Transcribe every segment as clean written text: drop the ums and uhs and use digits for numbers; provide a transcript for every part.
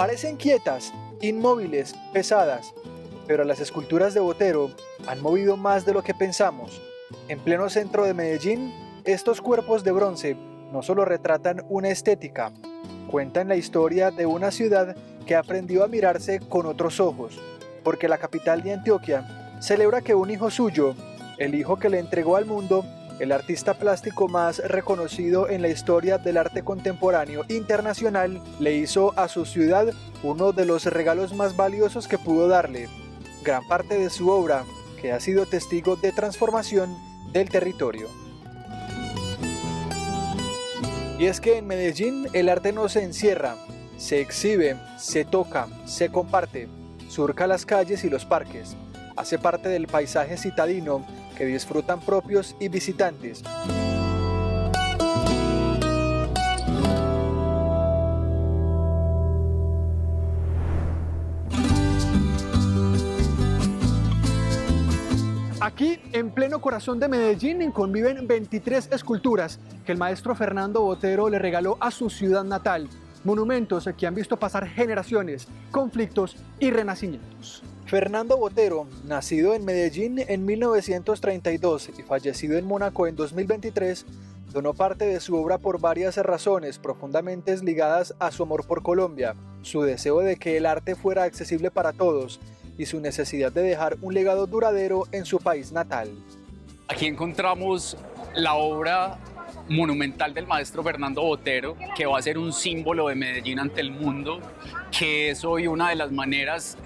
Parecen quietas, inmóviles, pesadas, pero las esculturas de Botero han movido más de lo que pensamos. En pleno centro de Medellín, estos cuerpos de bronce no solo retratan una estética, cuentan la historia de una ciudad que aprendió a mirarse con otros ojos, porque la capital de Antioquia celebra que un hijo suyo, el hijo que le entregó al mundo el artista plástico más reconocido en la historia del arte contemporáneo internacional, le hizo a su ciudad uno de los regalos más valiosos que pudo darle, gran parte de su obra, que ha sido testigo de transformación del territorio. Y es que en Medellín el arte no se encierra, se exhibe, se toca, se comparte, surca las calles y los parques, hace parte del paisaje citadino que disfrutan propios y visitantes. Aquí, en pleno corazón de Medellín, conviven 23 esculturas que el maestro Fernando Botero le regaló a su ciudad natal. Monumentos que han visto pasar generaciones, conflictos y renacimientos. Fernando Botero, nacido en Medellín en 1932 y fallecido en Mónaco en 2023, donó parte de su obra por varias razones profundamente ligadas a su amor por Colombia, su deseo de que el arte fuera accesible para todos y su necesidad de dejar un legado duradero en su país natal. Aquí encontramos la obra monumental del maestro Fernando Botero, que va a ser un símbolo de Medellín ante el mundo, que es hoy una de las maneras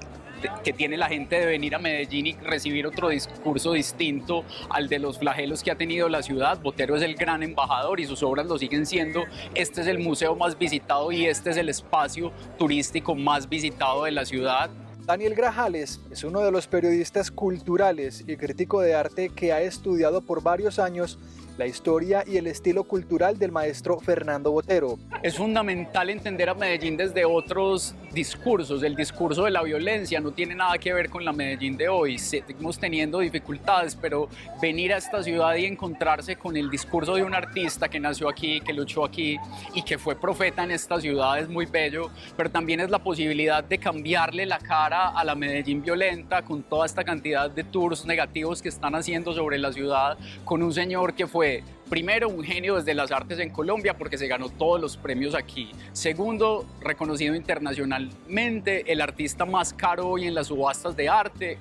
que tiene la gente de venir a Medellín y recibir otro discurso distinto al de los flagelos que ha tenido la ciudad. Botero es el gran embajador y sus obras lo siguen siendo. Este es el museo más visitado y este es el espacio turístico más visitado de la ciudad. Daniel Grajales es uno de los periodistas culturales y crítico de arte que ha estudiado por varios años la historia y el estilo cultural del maestro Fernando Botero. Es fundamental entender a Medellín desde otros discursos. El discurso de la violencia no tiene nada que ver con la Medellín de hoy. Seguimos teniendo dificultades, pero venir a esta ciudad y encontrarse con el discurso de un artista que nació aquí, que luchó aquí y que fue profeta en esta ciudad es muy bello, pero también es la posibilidad de cambiarle la cara a la Medellín violenta con toda esta cantidad de tours negativos que están haciendo sobre la ciudad, con un señor que fue primero, un genio desde las artes en Colombia porque se ganó todos los premios aquí. Segundo, reconocido internacionalmente, el artista más caro hoy en las subastas de arte.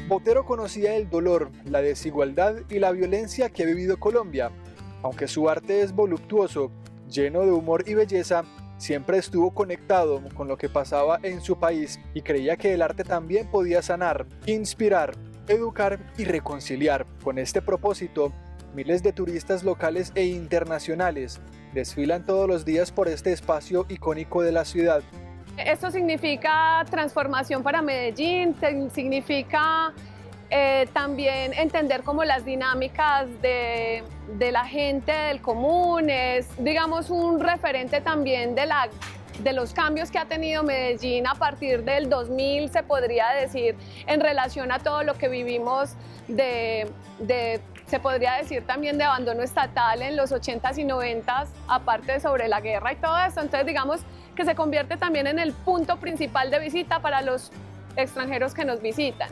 Botero conocía el dolor, la desigualdad y la violencia que ha vivido Colombia. Aunque su arte es voluptuoso, lleno de humor y belleza, siempre estuvo conectado con lo que pasaba en su país y creía que el arte también podía sanar, inspirar, educar y reconciliar. Con este propósito, miles de turistas locales e internacionales desfilan todos los días por este espacio icónico de la ciudad. Esto significa transformación para Medellín, significa también entender como las dinámicas de la gente del común, es digamos un referente también de los cambios que ha tenido Medellín a partir del 2000, se podría decir, en relación a todo lo que vivimos se podría decir también de abandono estatal en los 80s y 90s, aparte sobre la guerra y todo esto. Entonces digamos que se convierte también en el punto principal de visita para los extranjeros que nos visitan.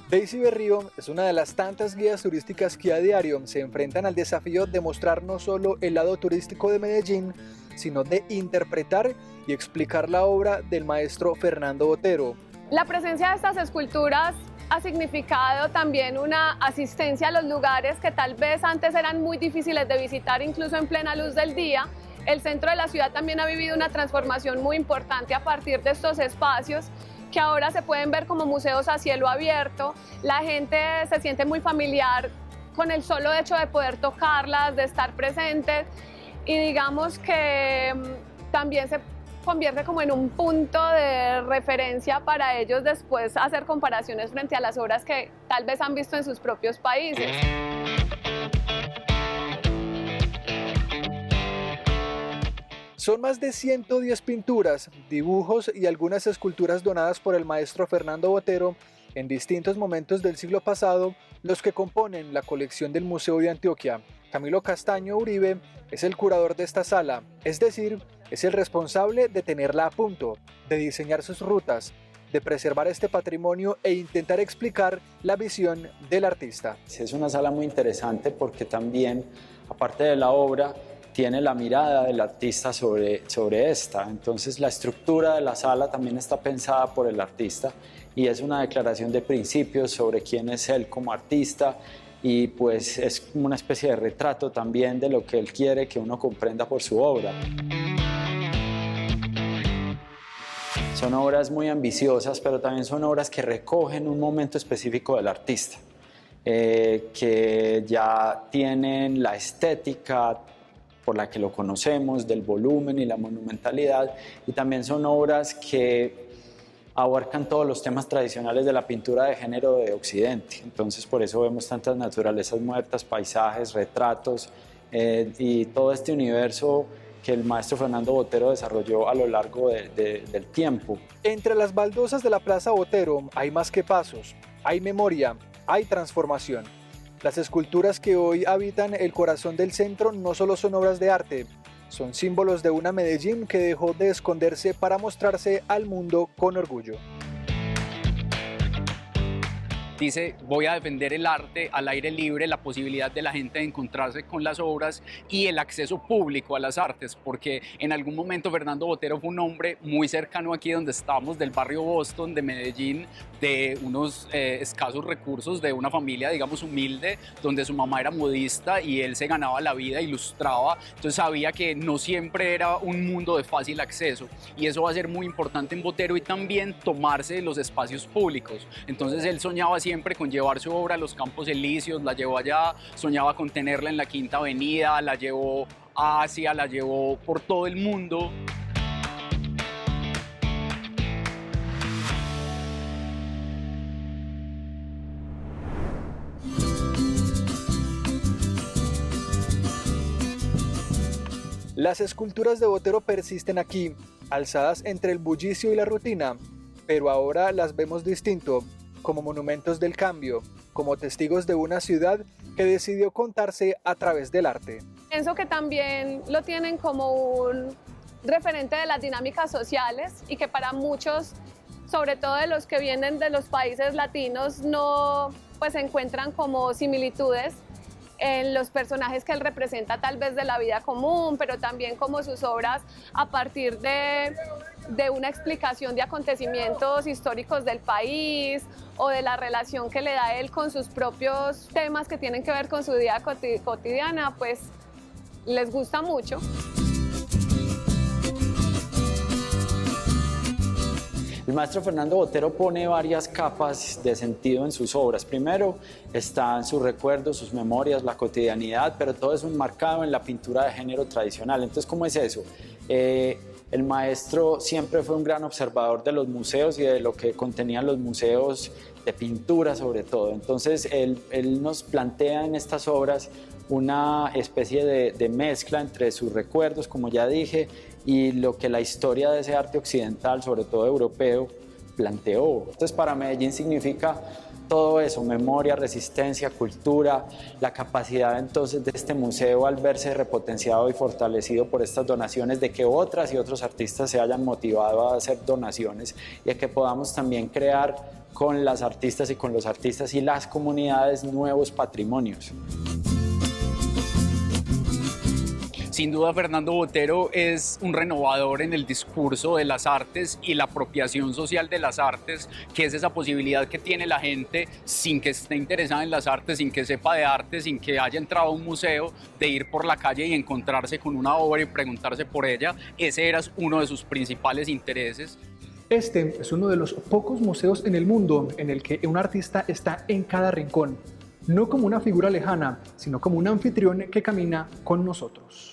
Daisy Berrío es una de las tantas guías turísticas que a diario se enfrentan al desafío de mostrar no solo el lado turístico de Medellín, sino de interpretar y explicar la obra del maestro Fernando Botero. La presencia de estas esculturas ha significado también una asistencia a los lugares que tal vez antes eran muy difíciles de visitar, incluso en plena luz del día. El centro de la ciudad también ha vivido una transformación muy importante a partir de estos espacios que ahora se pueden ver como museos a cielo abierto. La gente se siente muy familiar con el solo hecho de poder tocarlas, de estar presentes, y digamos que también se convierte como en un punto de referencia para ellos después hacer comparaciones frente a las obras que tal vez han visto en sus propios países. Son más de 110 pinturas, dibujos y algunas esculturas donadas por el maestro Fernando Botero en distintos momentos del siglo pasado los que componen la colección del Museo de Antioquia. Camilo Castaño Uribe es el curador de esta sala, es decir, es el responsable de tenerla a punto, de diseñar sus rutas, de preservar este patrimonio e intentar explicar la visión del artista. Es una sala muy interesante porque también, aparte de la obra, tiene la mirada del artista sobre esta. Entonces la estructura de la sala también está pensada por el artista y es una declaración de principios sobre quién es él como artista y pues es como una especie de retrato también de lo que él quiere que uno comprenda por su obra. Son obras muy ambiciosas, pero también son obras que recogen un momento específico del artista, que ya tienen la estética por la que lo conocemos, del volumen y la monumentalidad, y también son obras que abarcan todos los temas tradicionales de la pintura de género de Occidente. Entonces por eso vemos tantas naturalezas muertas, paisajes, retratos y todo este universo que el maestro Fernando Botero desarrolló a lo largo del tiempo. Entre las baldosas de la Plaza Botero hay más que pasos, hay memoria, hay transformación. Las esculturas que hoy habitan el corazón del centro no solo son obras de arte, son símbolos de una Medellín que dejó de esconderse para mostrarse al mundo con orgullo. Dice, voy a defender el arte al aire libre, la posibilidad de la gente de encontrarse con las obras y el acceso público a las artes, porque en algún momento Fernando Botero fue un hombre muy cercano aquí donde estamos, del barrio Boston de Medellín, de unos escasos recursos, de una familia, digamos, humilde, donde su mamá era modista y él se ganaba la vida, ilustraba, entonces sabía que no siempre era un mundo de fácil acceso y eso va a ser muy importante en Botero y también tomarse los espacios públicos. Entonces él soñaba siempre con llevar su obra a los Campos Elíseos, la llevó allá, soñaba con tenerla en la Quinta Avenida, la llevó a Asia, la llevó por todo el mundo. Las esculturas de Botero persisten aquí, alzadas entre el bullicio y la rutina, pero ahora las vemos distinto, como monumentos del cambio, como testigos de una ciudad que decidió contarse a través del arte. Pienso que también lo tienen como un referente de las dinámicas sociales y que para muchos, sobre todo de los que vienen de los países latinos, no pues encuentran como similitudes en los personajes que él representa tal vez de la vida común, pero también como sus obras a partir de una explicación de acontecimientos históricos del país o de la relación que le da él con sus propios temas que tienen que ver con su vida cotidiana, pues les gusta mucho. El maestro Fernando Botero pone varias capas de sentido en sus obras. Primero están sus recuerdos, sus memorias, la cotidianidad, pero todo es enmarcado en la pintura de género tradicional. Entonces, ¿cómo es eso? El maestro siempre fue un gran observador de los museos y de lo que contenían los museos de pintura sobre todo. Entonces, él nos plantea en estas obras una especie de mezcla entre sus recuerdos, como ya dije, y lo que la historia de ese arte occidental, sobre todo europeo, planteó. Entonces para Medellín significa todo eso, memoria, resistencia, cultura, la capacidad entonces de este museo al verse repotenciado y fortalecido por estas donaciones, de que otras y otros artistas se hayan motivado a hacer donaciones y a que podamos también crear con las artistas y con los artistas y las comunidades nuevos patrimonios. Sin duda, Fernando Botero es un renovador en el discurso de las artes y la apropiación social de las artes, que es esa posibilidad que tiene la gente sin que esté interesada en las artes, sin que sepa de arte, sin que haya entrado a un museo, de ir por la calle y encontrarse con una obra y preguntarse por ella. Ese era uno de sus principales intereses. Este es uno de los pocos museos en el mundo en el que un artista está en cada rincón, no como una figura lejana, sino como un anfitrión que camina con nosotros.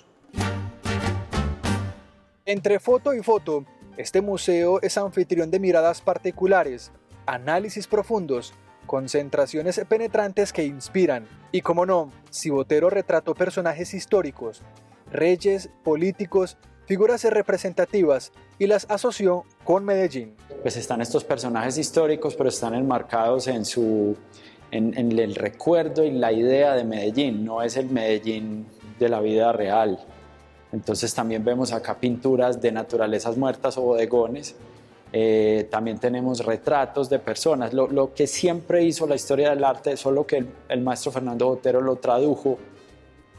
Entre foto y foto, este museo es anfitrión de miradas particulares, análisis profundos, concentraciones penetrantes que inspiran. Y cómo no, si Botero retrató personajes históricos, reyes, políticos, figuras representativas y las asoció con Medellín. Pues están estos personajes históricos, pero están enmarcados en el recuerdo y la idea de Medellín, no es el Medellín de la vida real. Entonces también vemos acá pinturas de naturalezas muertas o bodegones. También tenemos retratos de personas, lo que siempre hizo la historia del arte, solo que el maestro Fernando Botero lo tradujo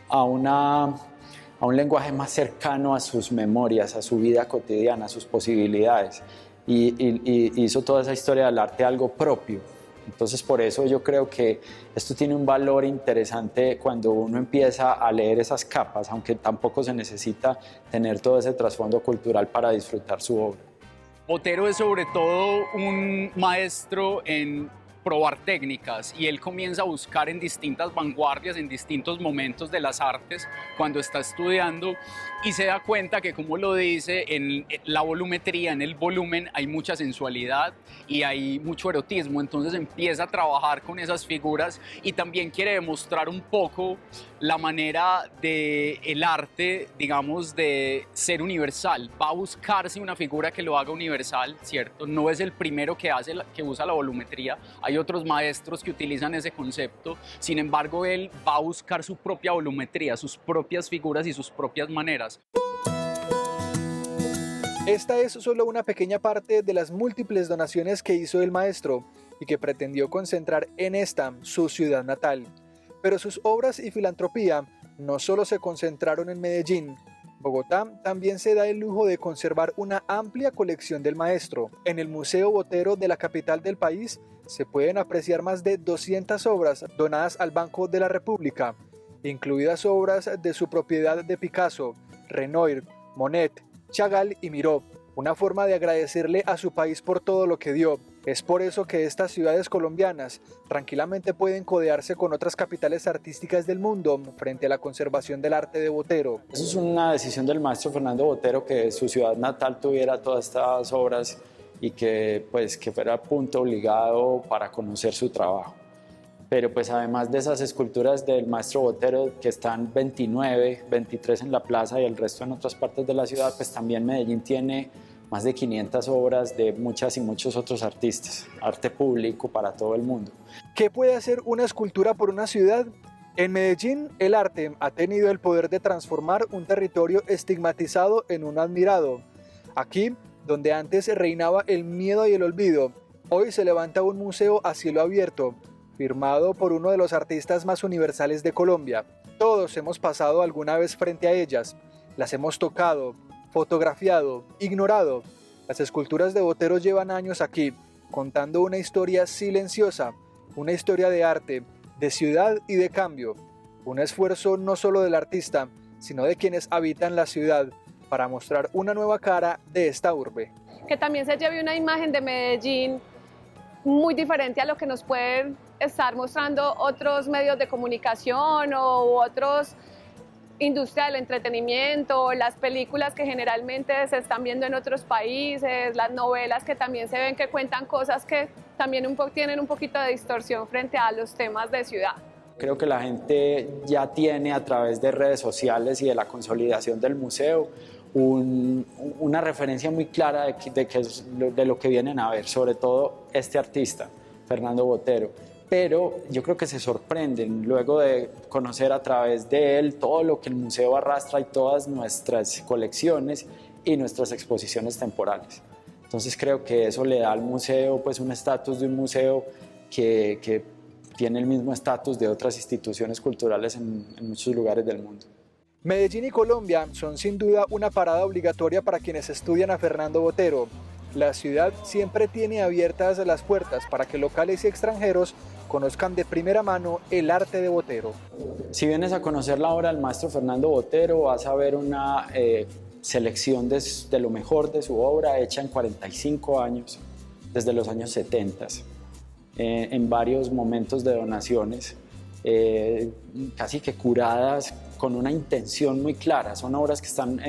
a un lenguaje más cercano a sus memorias, a su vida cotidiana, a sus posibilidades, y hizo toda esa historia del arte algo propio. Entonces por eso yo creo que esto tiene un valor interesante cuando uno empieza a leer esas capas, aunque tampoco se necesita tener todo ese trasfondo cultural para disfrutar su obra. Botero es sobre todo un maestro en probar técnicas y él comienza a buscar en distintas vanguardias, en distintos momentos de las artes cuando está estudiando y se da cuenta que, como lo dice, en la volumetría, en el volumen hay mucha sensualidad y hay mucho erotismo, entonces empieza a trabajar con esas figuras y también quiere demostrar un poco la manera del arte, digamos, de ser universal. Va a buscarse una figura que lo haga universal, ¿cierto? No es el primero que usa la volumetría, hay otros maestros que utilizan ese concepto, sin embargo él va a buscar su propia volumetría, sus propias figuras y sus propias maneras. Esta es solo una pequeña parte de las múltiples donaciones que hizo el maestro y que pretendió concentrar en esta, su ciudad natal. Pero sus obras y filantropía no solo se concentraron en Medellín. Bogotá también se da el lujo de conservar una amplia colección del maestro. En el Museo Botero de la capital del país se pueden apreciar más de 200 obras donadas al Banco de la República, incluidas obras de su propiedad de Picasso, Renoir, Monet, Chagall y Miró, una forma de agradecerle a su país por todo lo que dio. Es por eso que estas ciudades colombianas tranquilamente pueden codearse con otras capitales artísticas del mundo frente a la conservación del arte de Botero. Eso es una decisión del maestro Fernando Botero, que su ciudad natal tuviera todas estas obras y que fuera punto obligado para conocer su trabajo. Pero pues además de esas esculturas del maestro Botero, que están 29, 23 en la plaza y el resto en otras partes de la ciudad, pues también Medellín tiene más de 500 obras de muchas y muchos otros artistas, arte público para todo el mundo. ¿Qué puede hacer una escultura por una ciudad? En Medellín, el arte ha tenido el poder de transformar un territorio estigmatizado en un admirado. Aquí, donde antes reinaba el miedo y el olvido, hoy se levanta un museo a cielo abierto, firmado por uno de los artistas más universales de Colombia. Todos hemos pasado alguna vez frente a ellas, las hemos tocado, fotografiado, ignorado. Las esculturas de Botero llevan años aquí, contando una historia silenciosa, una historia de arte, de ciudad y de cambio. Un esfuerzo no solo del artista, sino de quienes habitan la ciudad, para mostrar una nueva cara de esta urbe. Que también se lleve una imagen de Medellín muy diferente a lo que nos pueden estar mostrando otros medios de comunicación o otros industria del entretenimiento, las películas que generalmente se están viendo en otros países, las novelas que también se ven que cuentan cosas que también tienen un poquito de distorsión frente a los temas de ciudad. Creo que la gente ya tiene, a través de redes sociales y de la consolidación del museo, una referencia muy clara de lo que vienen a ver, sobre todo este artista, Fernando Botero. Pero yo creo que se sorprenden luego de conocer a través de él todo lo que el museo arrastra y todas nuestras colecciones y nuestras exposiciones temporales. Entonces creo que eso le da al museo pues un estatus de un museo que tiene el mismo estatus de otras instituciones culturales en muchos lugares del mundo. Medellín y Colombia son sin duda una parada obligatoria para quienes estudian a Fernando Botero. La ciudad siempre tiene abiertas las puertas para que locales y extranjeros conozcan de primera mano el arte de Botero. Si vienes a conocer la obra del maestro Fernando Botero, vas a ver una selección de lo mejor de su obra hecha en 45 años, desde los años 70, en varios momentos de donaciones, casi que curadas con una intención muy clara. Son obras que están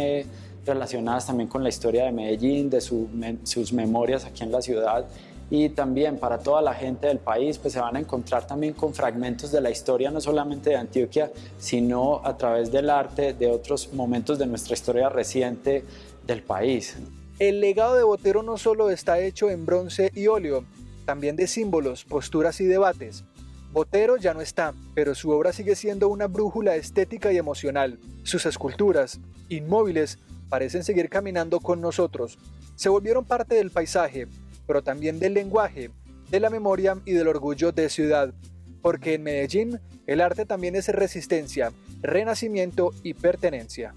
relacionadas también con la historia de Medellín, de sus memorias aquí en la ciudad, y también para toda la gente del país pues se van a encontrar también con fragmentos de la historia, no solamente de Antioquia, sino a través del arte de otros momentos de nuestra historia reciente del país. El legado de Botero no solo está hecho en bronce y óleo, también de símbolos, posturas y debates. Botero ya no está, pero su obra sigue siendo una brújula estética y emocional. Sus esculturas, inmóviles, parecen seguir caminando con nosotros. Se volvieron parte del paisaje, pero también del lenguaje, de la memoria y del orgullo de ciudad. Porque en Medellín, el arte también es resistencia, renacimiento y pertenencia.